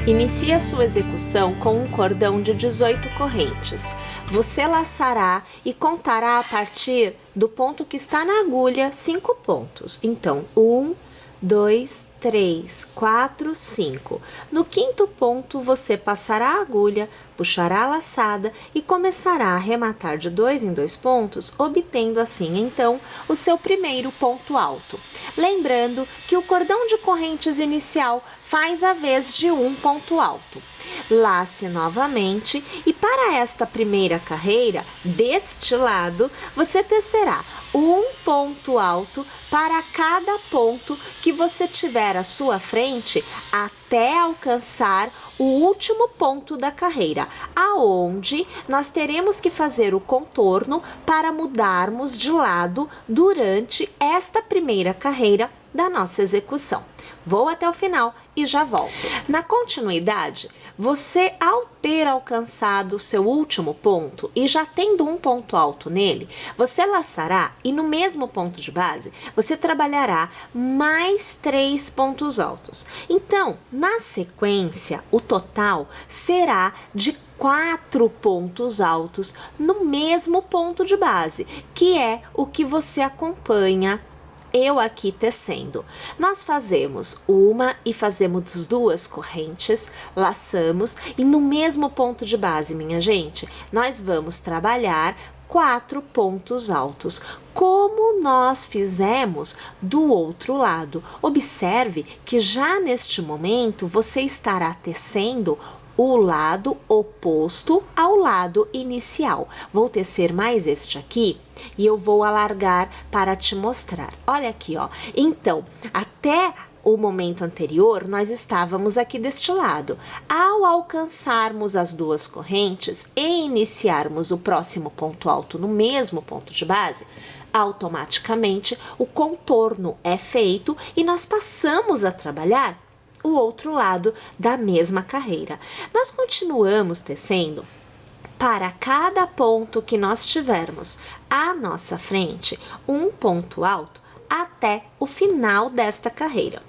Inicie a sua execução com um cordão de 18 correntes. Você laçará e contará a partir do ponto que está na agulha 5 pontos. Então, 1, 2, 3, 4, 5. No quinto ponto, você passará a agulha, puxará a laçada e começará a arrematar de 2 em 2 pontos, obtendo assim, então, o seu primeiro ponto alto. Lembrando que o cordão de correntes inicial faz a vez de um ponto alto. Lace novamente e para esta primeira carreira, deste lado, você tecerá um ponto alto para cada ponto que você tiver à sua frente até alcançar o último ponto da carreira, aonde nós teremos que fazer o contorno para mudarmos de lado durante esta primeira carreira da nossa execução. Vou até o final e já volto. Na continuidade, você, ao ter alcançado o seu último ponto e já tendo um ponto alto nele, você laçará e no mesmo ponto de base, você trabalhará mais 3 pontos altos. Então, na sequência, o total será de 4 pontos altos no mesmo ponto de base, que é o que você acompanha eu aqui tecendo. Nós fazemos uma e fazemos 2 correntes, laçamos e no mesmo ponto de base, minha gente, nós vamos trabalhar 4 pontos altos, como nós fizemos do outro lado. Observe que já neste momento você estará tecendo o lado oposto ao lado inicial. Vou tecer mais este aqui e eu vou alargar para te mostrar. Olha aqui, ó. Então, até o momento anterior, nós estávamos aqui deste lado. Ao alcançarmos as 2 correntes e iniciarmos o próximo ponto alto no mesmo ponto de base, automaticamente o contorno é feito e nós passamos a trabalhar o outro lado da mesma carreira. Nós continuamos tecendo para cada ponto que nós tivermos à nossa frente um ponto alto até o final desta carreira.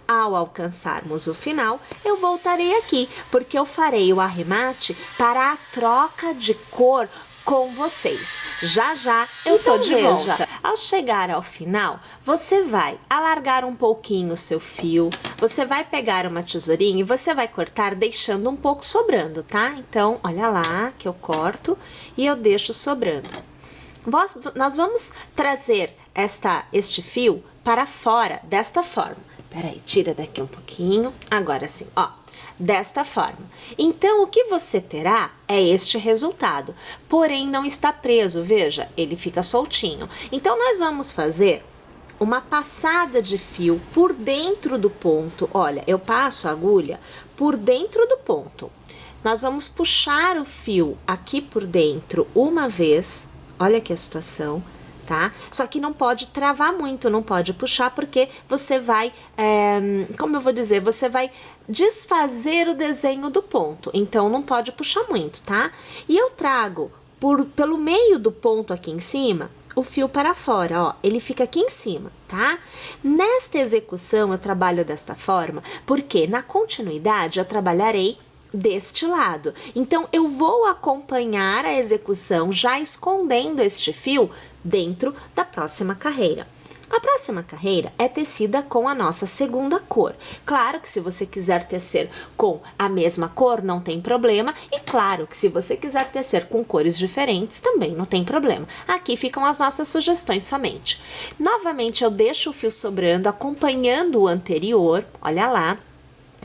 Ao alcançarmos o final, eu voltarei aqui, porque eu farei o arremate para a troca de cor com vocês. Já já eu tô de volta. Ao chegar ao final, você vai alargar um pouquinho o seu fio, você vai pegar uma tesourinha e você vai cortar deixando um pouco sobrando, tá? Então, olha lá que eu corto e eu deixo sobrando. Nós vamos trazer este fio para fora desta forma. Peraí, tira daqui um pouquinho. Agora sim, ó. Desta forma. Então, o que você terá é este resultado, porém não está preso, veja, ele fica soltinho. Então, nós vamos fazer uma passada de fio por dentro do ponto. Olha, eu passo a agulha por dentro do ponto. Nós vamos puxar o fio aqui por dentro uma vez, olha aqui a situação, tá? Só que não pode travar muito, não pode puxar, porque você vai, como eu vou dizer, você vai desfazer o desenho do ponto, então não pode puxar muito, tá? E eu trago pelo meio do ponto aqui em cima, o fio para fora, ó, ele fica aqui em cima, tá? Nesta execução eu trabalho desta forma, porque na continuidade eu trabalharei deste lado. Então, eu vou acompanhar a execução já escondendo este fio dentro da próxima carreira. A próxima carreira é tecida com a nossa segunda cor. Claro que se você quiser tecer com a mesma cor, não tem problema. E claro que se você quiser tecer com cores diferentes, também não tem problema. Aqui ficam as nossas sugestões somente. Novamente, eu deixo o fio sobrando, acompanhando o anterior. Olha lá.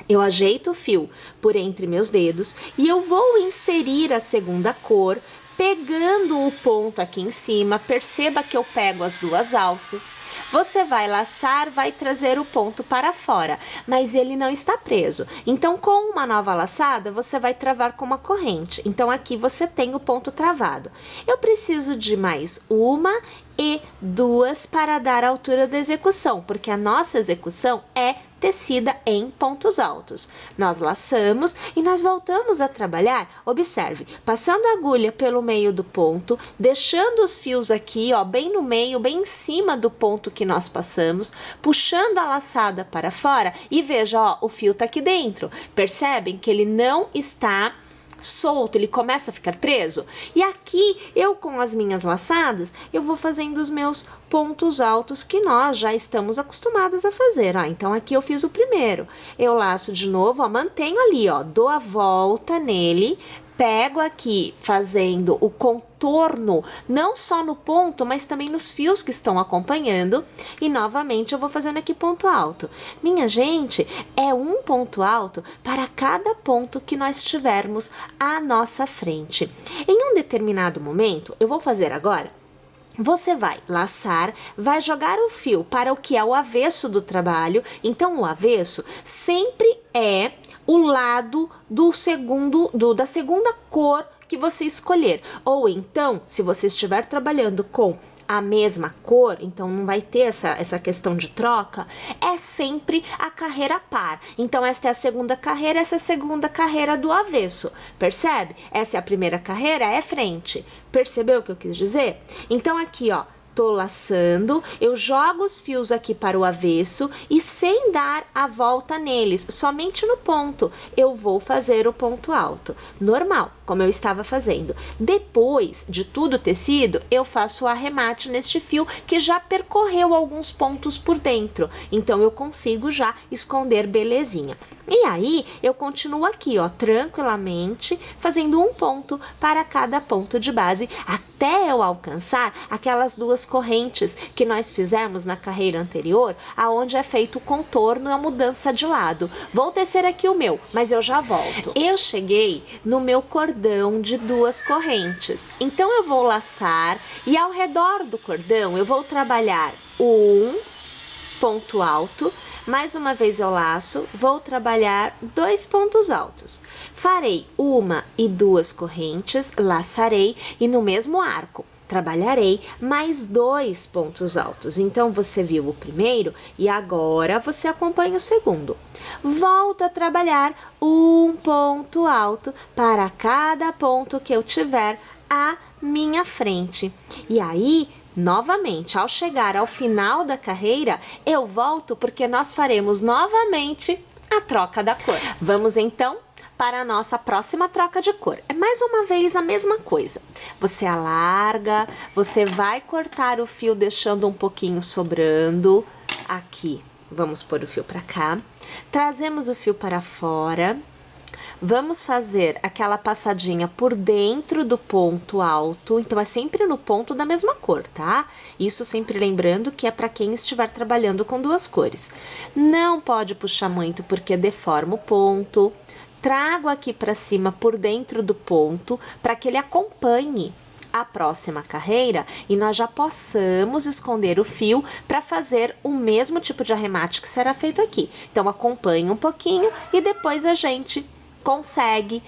Eu ajeito o fio por entre meus dedos e eu vou inserir a segunda cor, pegando o ponto aqui em cima. Perceba que eu pego as 2 alças. Você vai laçar, vai trazer o ponto para fora, mas ele não está preso. Então, com uma nova laçada, você vai travar com uma corrente. Então, aqui você tem o ponto travado. Eu preciso de mais uma e 2 para dar a altura da execução, porque a nossa execução é tecida em pontos altos. Nós laçamos e nós voltamos a trabalhar. Observe, passando a agulha pelo meio do ponto, deixando os fios aqui, ó, bem no meio, bem em cima do ponto que nós passamos, puxando a laçada para fora e veja, ó, o fio tá aqui dentro. Percebem que ele não está solto, ele começa a ficar preso. E aqui, eu com as minhas laçadas, eu vou fazendo os meus pontos altos que nós já estamos acostumados a fazer, ó. Então, aqui eu fiz o primeiro. Eu laço de novo, ó, mantenho ali, ó, dou a volta nele, pego aqui fazendo o contorno, não só no ponto, mas também nos fios que estão acompanhando. E novamente eu vou fazendo aqui ponto alto. Minha gente, é um ponto alto para cada ponto que nós tivermos à nossa frente. Em um determinado momento, eu vou fazer agora. Você vai laçar, vai jogar o fio para o que é o avesso do trabalho. Então, o avesso sempre é o lado da segunda cor que você escolher. Ou então, se você estiver trabalhando com a mesma cor, então não vai ter essa questão de troca, é sempre a carreira par. Então, esta é a segunda carreira, essa é a segunda carreira do avesso. Percebe? Essa é a primeira carreira, é frente. Percebeu o que eu quis dizer? Então, aqui, ó, tô laçando, eu jogo os fios aqui para o avesso e sem dar a volta neles, somente no ponto, eu vou fazer o ponto alto, normal, como eu estava fazendo. Depois de tudo tecido, eu faço o arremate neste fio que já percorreu alguns pontos por dentro, então eu consigo já esconder belezinha. E aí, eu continuo aqui, ó, tranquilamente, fazendo um ponto para cada ponto de base, até eu alcançar aquelas duas correntes que nós fizemos na carreira anterior, aonde é feito o contorno e a mudança de lado. Vou tecer aqui o meu, mas eu já volto. Eu cheguei no meu cordão de duas correntes, então eu vou laçar e ao redor do cordão eu vou trabalhar um ponto alto. Mais uma vez eu laço, vou trabalhar 2 pontos altos. Farei 1 e 2 correntes, laçarei e no mesmo arco trabalharei mais 2 pontos altos. Então, você viu o primeiro e agora você acompanha o segundo. Volto a trabalhar um ponto alto para cada ponto que eu tiver à minha frente. E aí, novamente, ao chegar ao final da carreira, eu volto porque nós faremos novamente a troca da cor. Vamos então para a nossa próxima troca de cor. É mais uma vez a mesma coisa. Você alarga, você vai cortar o fio deixando um pouquinho sobrando. Aqui, vamos pôr o fio para cá. Trazemos o fio para fora. Vamos fazer aquela passadinha por dentro do ponto alto, então é sempre no ponto da mesma cor, tá? Isso sempre lembrando que é para quem estiver trabalhando com duas cores. Não pode puxar muito porque deforma o ponto. Trago aqui para cima por dentro do ponto para que ele acompanhe a próxima carreira e nós já possamos esconder o fio para fazer o mesmo tipo de arremate que será feito aqui. Então, acompanhe um pouquinho e depois a gente consegue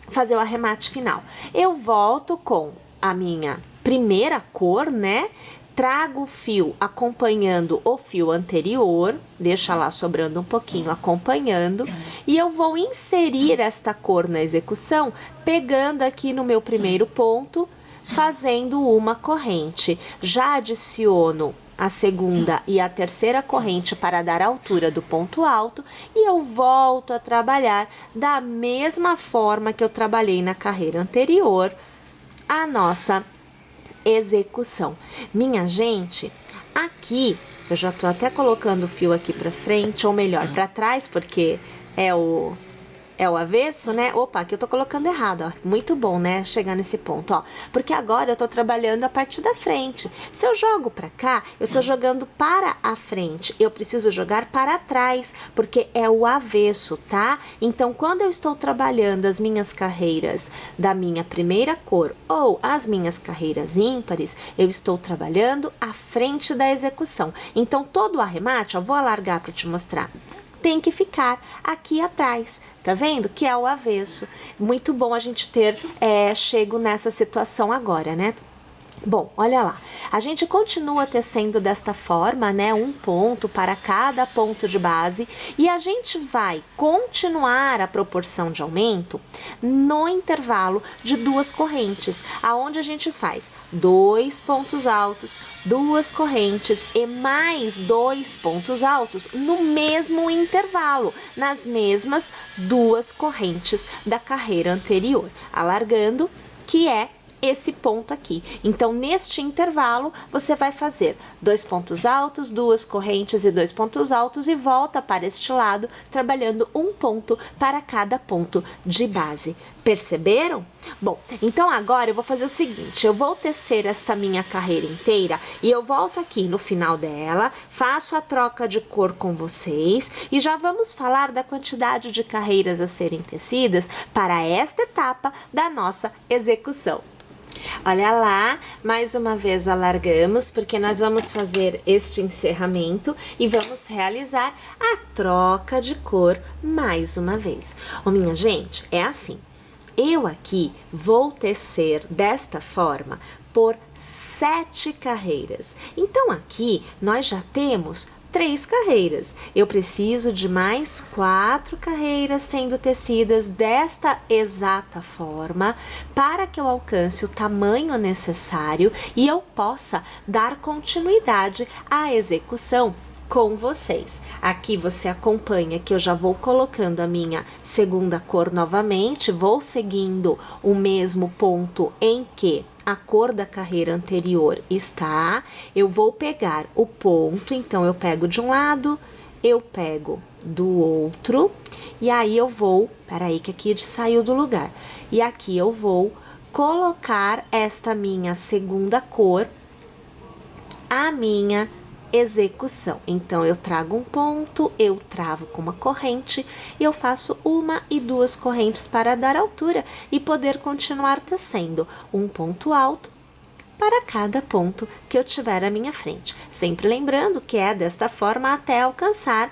fazer o arremate final. Eu volto com a minha primeira cor, né? Trago o fio acompanhando o fio anterior, deixa lá sobrando um pouquinho acompanhando, e eu vou inserir esta cor na execução, pegando aqui no meu primeiro ponto, fazendo uma corrente. Já adiciono a segunda e a terceira corrente para dar a altura do ponto alto e eu volto a trabalhar da mesma forma que eu trabalhei na carreira anterior a nossa execução. Minha gente, aqui eu já tô até colocando o fio aqui para frente, ou melhor, para trás, porque é o avesso, né? Opa, aqui eu tô colocando errado, ó. Muito bom, né? Chegar nesse ponto, ó. Porque agora eu tô trabalhando a parte da frente. Se eu jogo pra cá, eu tô jogando para a frente. Eu preciso jogar para trás, porque é o avesso, tá? Então, quando eu estou trabalhando as minhas carreiras da minha primeira cor ou as minhas carreiras ímpares, eu estou trabalhando à frente da execução. Então, todo o arremate, ó, vou alargar para te mostrar, tem que ficar aqui atrás, tá vendo? Que é o avesso. Muito bom a gente ter chego nessa situação agora, né? Bom, olha lá, a gente continua tecendo desta forma, né, um ponto para cada ponto de base e a gente vai continuar a proporção de aumento no intervalo de 2 correntes, aonde a gente faz 2 pontos altos, 2 correntes e mais 2 pontos altos no mesmo intervalo, nas mesmas 2 correntes da carreira anterior, alargando, que é esse ponto aqui. Então, neste intervalo, você vai fazer 2 pontos altos, 2 correntes e 2 pontos altos e volta para este lado, trabalhando um ponto para cada ponto de base. Perceberam? Bom, então agora eu vou fazer o seguinte, eu vou tecer esta minha carreira inteira e eu volto aqui no final dela, faço a troca de cor com vocês e já vamos falar da quantidade de carreiras a serem tecidas para esta etapa da nossa execução. Olha lá, mais uma vez alargamos, porque nós vamos fazer este encerramento e vamos realizar a troca de cor mais uma vez. Ô, minha gente, é assim, eu aqui vou tecer desta forma por 7 carreiras. Então, aqui nós já temos 3 carreiras. Eu preciso de mais 4 carreiras sendo tecidas desta exata forma para que eu alcance o tamanho necessário e eu possa dar continuidade à execução com vocês. Aqui você acompanha que eu já vou colocando a minha segunda cor novamente, vou seguindo o mesmo ponto em que a cor da carreira anterior está, eu vou pegar o ponto, então eu pego de um lado, eu pego do outro, e aí eu vou, peraí que aqui saiu do lugar, e aqui eu vou colocar esta minha segunda cor, a minha execução. Então, eu trago um ponto, eu travo com uma corrente e eu faço 1 e 2 correntes para dar altura e poder continuar tecendo um ponto alto para cada ponto que eu tiver à minha frente. Sempre lembrando que é desta forma até alcançar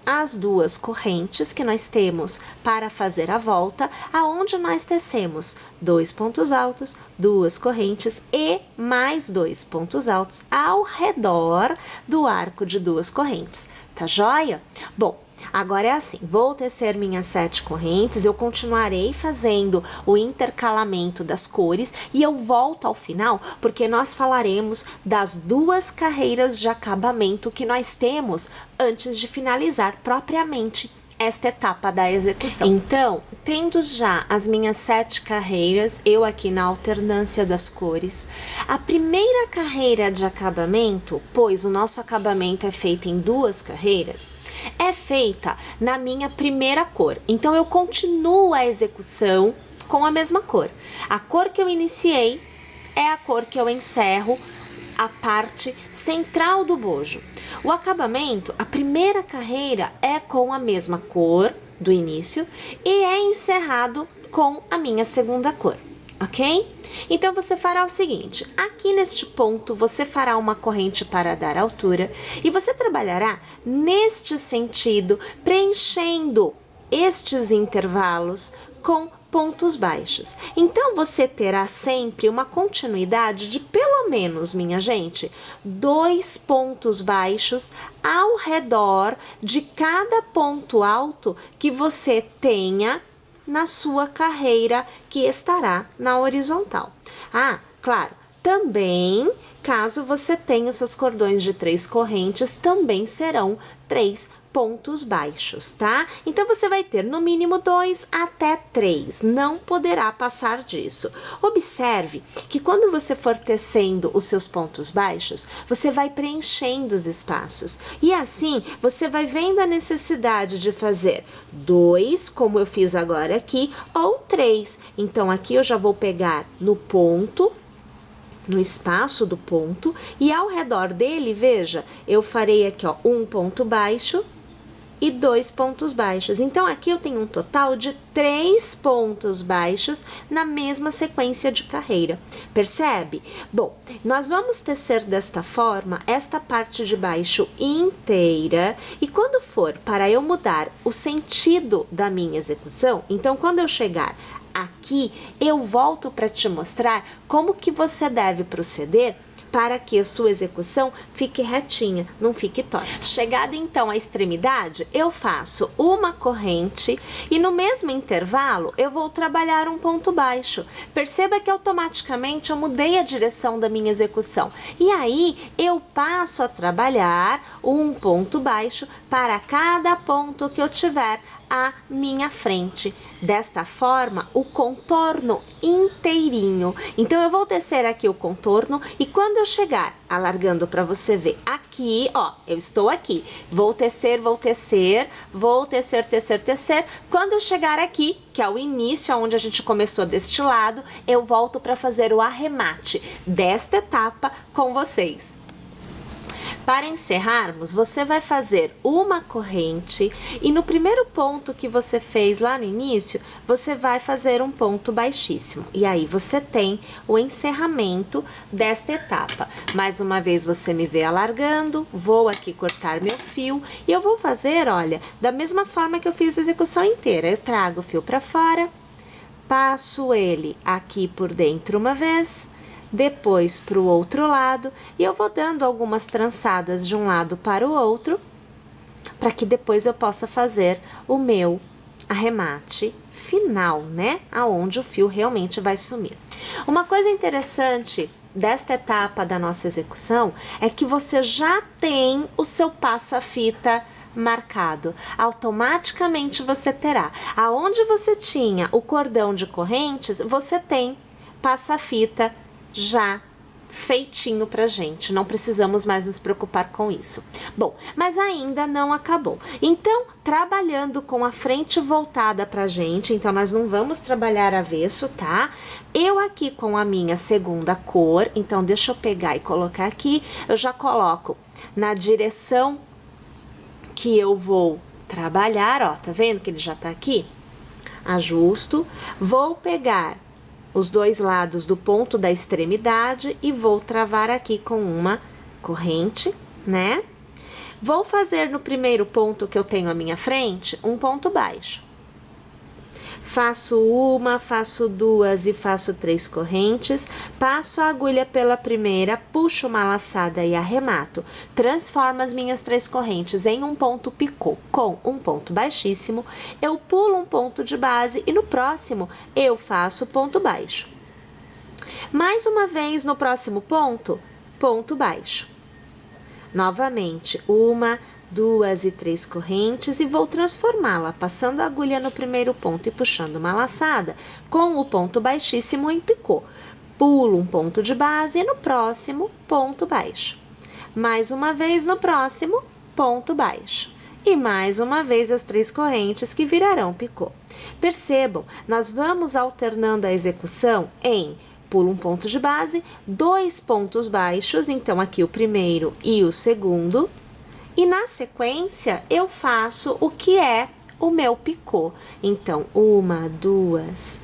as 2 correntes que nós temos para fazer a volta, aonde nós tecemos 2 pontos altos, 2 correntes e mais 2 pontos altos ao redor do arco de 2 correntes. Tá joia? Bom, agora é assim, vou tecer minhas 7 correntes, eu continuarei fazendo o intercalamento das cores e eu volto ao final, porque nós falaremos das 2 carreiras de acabamento que nós temos antes de finalizar propriamente esta etapa da execução. Então, tendo já as minhas 7 carreiras, eu aqui na alternância das cores, a primeira carreira de acabamento, pois o nosso acabamento é feito em 2 carreiras, é feita na minha primeira cor. Então, eu continuo a execução com a mesma cor. A cor que eu iniciei é a cor que eu encerro a parte central do bojo. O acabamento, a primeira carreira é com a mesma cor do início e é encerrado com a minha segunda cor, ok? Então, você fará o seguinte, aqui neste ponto, você fará uma corrente para dar altura e você trabalhará neste sentido, preenchendo estes intervalos com pontos baixos. Então, você terá sempre uma continuidade de pelo menos, minha gente, 2 pontos baixos ao redor de cada ponto alto que você tenha na sua carreira que estará na horizontal. Ah, claro, também, caso você tenha os seus cordões de 3 correntes, também serão 3 pontos baixos, tá? Então, você vai ter no mínimo 2 até 3, não poderá passar disso. Observe que quando você for tecendo os seus pontos baixos, você vai preenchendo os espaços. E assim, você vai vendo a necessidade de fazer 2, como eu fiz agora aqui, ou 3. Então, aqui eu já vou pegar no ponto, no espaço do ponto, e ao redor dele, veja, eu farei aqui, ó, um ponto baixo e 2 pontos baixos. Então, aqui eu tenho um total de 3 pontos baixos na mesma sequência de carreira. Percebe? Bom, nós vamos tecer desta forma esta parte de baixo inteira e quando for para eu mudar o sentido da minha execução, então, quando eu chegar aqui eu volto para te mostrar como que você deve proceder para que a sua execução fique retinha, não fique torta. Chegada então à extremidade, eu faço uma corrente e no mesmo intervalo eu vou trabalhar um ponto baixo. Perceba que automaticamente eu mudei a direção da minha execução. E aí eu passo a trabalhar um ponto baixo para cada ponto que eu tiver à minha frente. Desta forma, o contorno inteirinho. Então, eu vou tecer aqui o contorno e quando eu chegar, alargando para você ver aqui, ó, eu estou aqui. Vou tecer, vou tecer, vou tecer, tecer, tecer. Quando eu chegar aqui, que é o início, onde a gente começou deste lado, eu volto para fazer o arremate desta etapa com vocês. Para encerrarmos, você vai fazer uma corrente e no primeiro ponto que você fez lá no início, você vai fazer um ponto baixíssimo. E aí você tem o encerramento desta etapa. Mais uma vez você me vê alargando, vou aqui cortar meu fio e eu vou fazer, olha, da mesma forma que eu fiz a execução inteira. Eu trago o fio para fora, passo ele aqui por dentro uma vez, depois para o outro lado, e eu vou dando algumas trançadas de um lado para o outro, para que depois eu possa fazer o meu arremate final, né? Aonde o fio realmente vai sumir. Uma coisa interessante desta etapa da nossa execução é que você já tem o seu passa-fita marcado. Automaticamente você terá. Aonde você tinha o cordão de correntes, você tem passa-fita já feitinho pra gente, não precisamos mais nos preocupar com isso. Bom, mas ainda não acabou. Então, trabalhando com a frente voltada pra gente, então nós não vamos trabalhar avesso, tá? Eu aqui com a minha segunda cor, então deixa eu pegar e colocar aqui, eu já coloco na direção que eu vou trabalhar, ó, tá vendo que ele já tá aqui? Ajusto, vou pegar os dois lados do ponto da extremidade e vou travar aqui com uma corrente, né? Vou fazer no primeiro ponto que eu tenho à minha frente, um ponto baixo. Faço uma, faço duas e faço 3 correntes, passo a agulha pela primeira, puxo uma laçada e arremato. Transformo as minhas 3 correntes em um ponto picô com um ponto baixíssimo, eu pulo um ponto de base e no próximo eu faço ponto baixo. Mais uma vez no próximo ponto, ponto baixo. Novamente, uma, 2 e 3 correntes e vou transformá-la, passando a agulha no primeiro ponto e puxando uma laçada com o ponto baixíssimo em picô. Pulo um ponto de base e no próximo, ponto baixo. Mais uma vez no próximo, ponto baixo. E mais uma vez as 3 correntes que virarão picô. Percebam, nós vamos alternando a execução em pulo um ponto de base, 2 pontos baixos, então aqui o primeiro e o segundo. E na sequência, eu faço o que é o meu picô. Então, 1, 2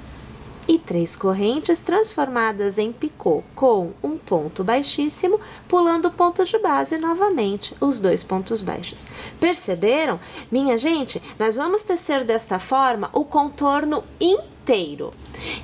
e 3 correntes transformadas em picô com um ponto baixíssimo, pulando o ponto de base novamente, os 2 pontos baixos. Perceberam? Minha gente, nós vamos tecer desta forma o contorno inteiro.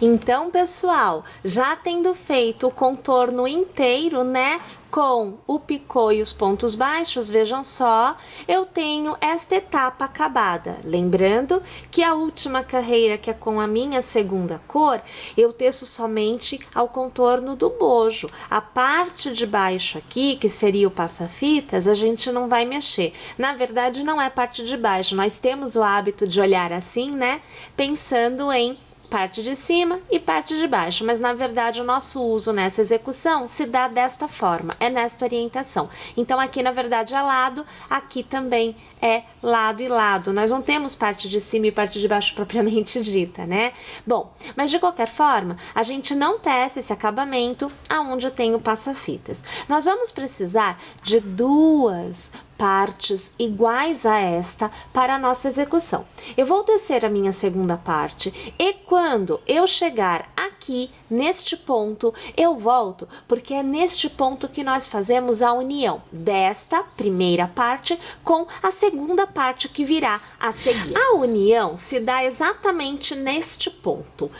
Então, pessoal, já tendo feito o contorno inteiro, né, com o picô e os pontos baixos, vejam só, eu tenho esta etapa acabada. Lembrando que a última carreira, que é com a minha segunda cor, eu teço somente ao contorno do bojo. A parte de baixo aqui, que seria o passa-fitas, a gente não vai mexer. Na verdade, não é parte de baixo, nós temos o hábito de olhar assim, né, pensando em parte de cima e parte de baixo, mas na verdade o nosso uso nessa execução se dá desta forma, é nesta orientação. Então aqui na verdade é lado, aqui também é lado e lado, nós não temos parte de cima e parte de baixo propriamente dita, né? Bom, mas de qualquer forma, a gente não tece esse acabamento aonde eu tenho passa-fitas. Nós vamos precisar de 2 partes iguais a esta para a nossa execução. Eu vou tecer a minha segunda parte e quando eu chegar aqui neste ponto, eu volto, porque é neste ponto que nós fazemos a união desta primeira parte com a segunda parte que virá a seguir. A união se dá exatamente neste ponto.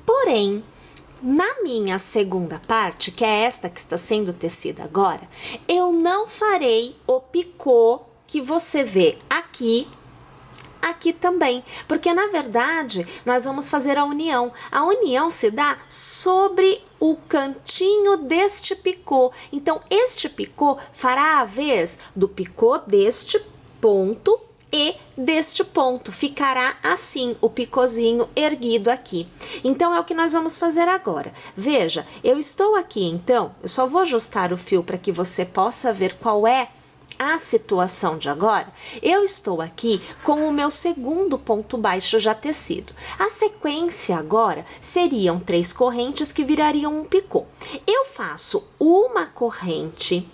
Porém, na minha segunda parte, que é esta que está sendo tecida agora, eu não farei o picô que você vê aqui também, porque na verdade nós vamos fazer a união. A união se dá sobre o cantinho deste picô. Então, este picô fará a vez do picô deste ponto e deste ponto, ficará assim, o picôzinho erguido aqui. Então, é o que nós vamos fazer agora. Veja, eu estou aqui então, eu só vou ajustar o fio para que você possa ver qual é a situação de agora. Eu estou aqui com o meu segundo ponto baixo já tecido. A sequência agora seriam 3 correntes que virariam um picô. Eu faço uma corrente.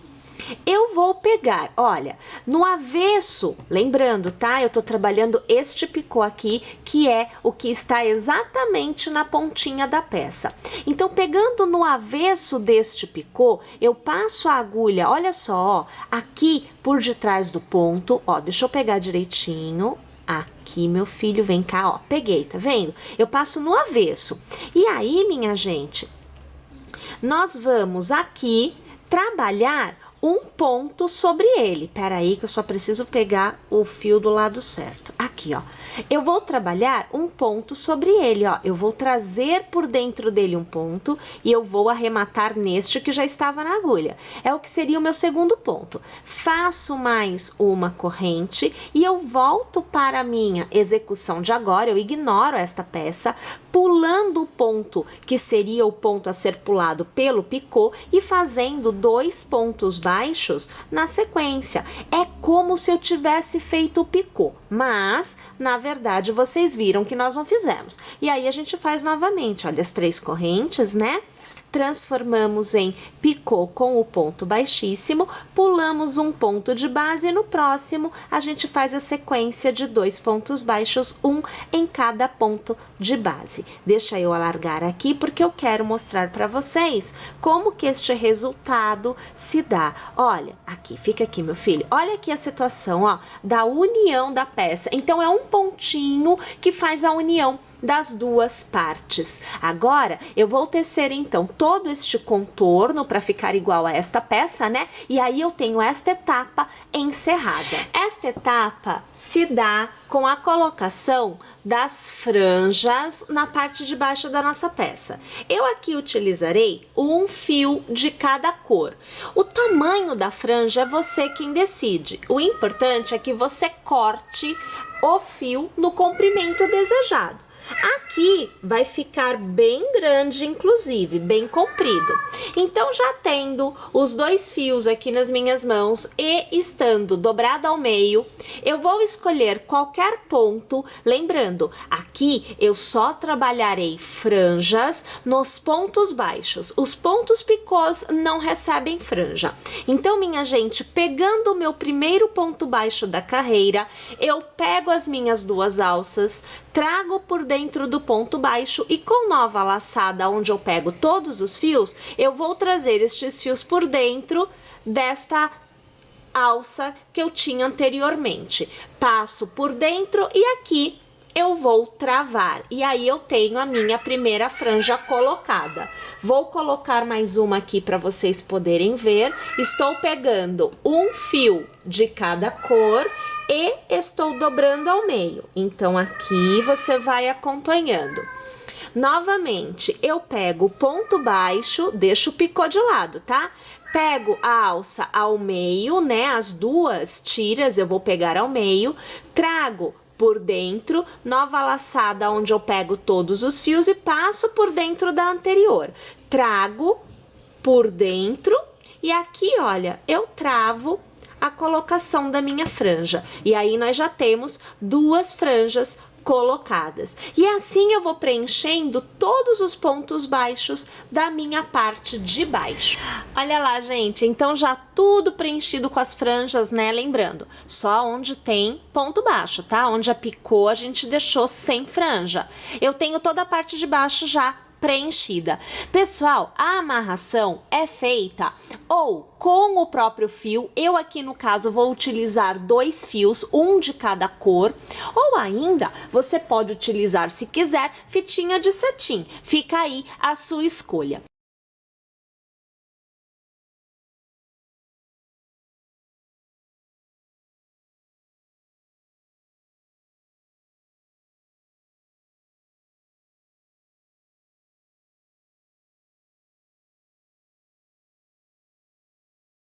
Eu vou pegar, olha, no avesso, lembrando, tá? Eu tô trabalhando este picô aqui, que é o que está exatamente na pontinha da peça. Então, pegando no avesso deste picô, eu passo a agulha, olha só, ó, aqui por detrás do ponto, ó, deixa eu pegar direitinho. Aqui, meu filho, vem cá, ó, peguei, tá vendo? Eu passo no avesso. E aí, minha gente, nós vamos aqui trabalhar um ponto sobre ele. Pera aí que eu só preciso pegar o fio do lado certo. Aqui, ó. Eu vou trabalhar um ponto sobre ele, ó. Eu vou trazer por dentro dele um ponto e eu vou arrematar neste que já estava na agulha. É o que seria o meu segundo ponto. Faço mais uma corrente e eu volto para a minha execução de agora. Eu ignoro esta peça, pulando o ponto que seria o ponto a ser pulado pelo picô e fazendo 2 pontos baixos na sequência. É como se eu tivesse feito o picô, mas na verdade vocês viram que nós não fizemos. E aí a gente faz novamente, olha, as 3 correntes, né? Transformamos em picô com o ponto baixíssimo, pulamos um ponto de base e no próximo a gente faz a sequência de 2 pontos baixos, um em cada ponto de base. Deixa eu alargar aqui porque eu quero mostrar para vocês como que este resultado se dá. Olha, aqui, fica aqui, meu filho. Olha aqui a situação, ó, da união da peça. Então, é um pontinho que faz a união das 2 partes. Agora, eu vou tecer, então, todo este contorno para ficar igual a esta peça, né? E aí, eu tenho esta etapa encerrada. Esta etapa se dá com a colocação das franjas na parte de baixo da nossa peça. Eu aqui utilizarei um fio de cada cor. O tamanho da franja é você quem decide. O importante é que você corte o fio no comprimento desejado. Aqui vai ficar bem grande, inclusive, bem comprido. Então, já tendo os 2 fios aqui nas minhas mãos e estando dobrado ao meio, eu vou escolher qualquer ponto. Lembrando, aqui eu só trabalharei franjas nos pontos baixos. Os pontos picôs não recebem franja. Então, minha gente, pegando o meu primeiro ponto baixo da carreira, eu pego as minhas 2 alças, trago por dentro do ponto baixo e com nova laçada, onde eu pego todos os fios, eu vou trazer estes fios por dentro desta alça que eu tinha anteriormente. Passo por dentro e aqui eu vou travar. E aí eu tenho a minha primeira franja colocada. Vou colocar mais uma aqui para vocês poderem ver. Estou pegando um fio de cada cor e estou dobrando ao meio. Então, aqui você vai acompanhando. Novamente, eu pego o ponto baixo, deixo o picô de lado, tá? Pego a alça ao meio, né? As 2 tiras eu vou pegar ao meio, trago por dentro, nova laçada onde eu pego todos os fios e passo por dentro da anterior. Trago por dentro e aqui, olha, eu travo a colocação da minha franja. E aí, nós já temos 2 franjas colocadas. E assim eu vou preenchendo todos os pontos baixos da minha parte de baixo. Olha lá, gente, então já tudo preenchido com as franjas, né? Lembrando, só onde tem ponto baixo, tá? Onde a picô a gente deixou sem franja. Eu tenho toda a parte de baixo já preenchida. Pessoal, a amarração é feita ou com o próprio fio, eu aqui no caso vou utilizar 2 fios, um de cada cor, ou ainda você pode utilizar, se quiser, fitinha de cetim. Fica aí a sua escolha.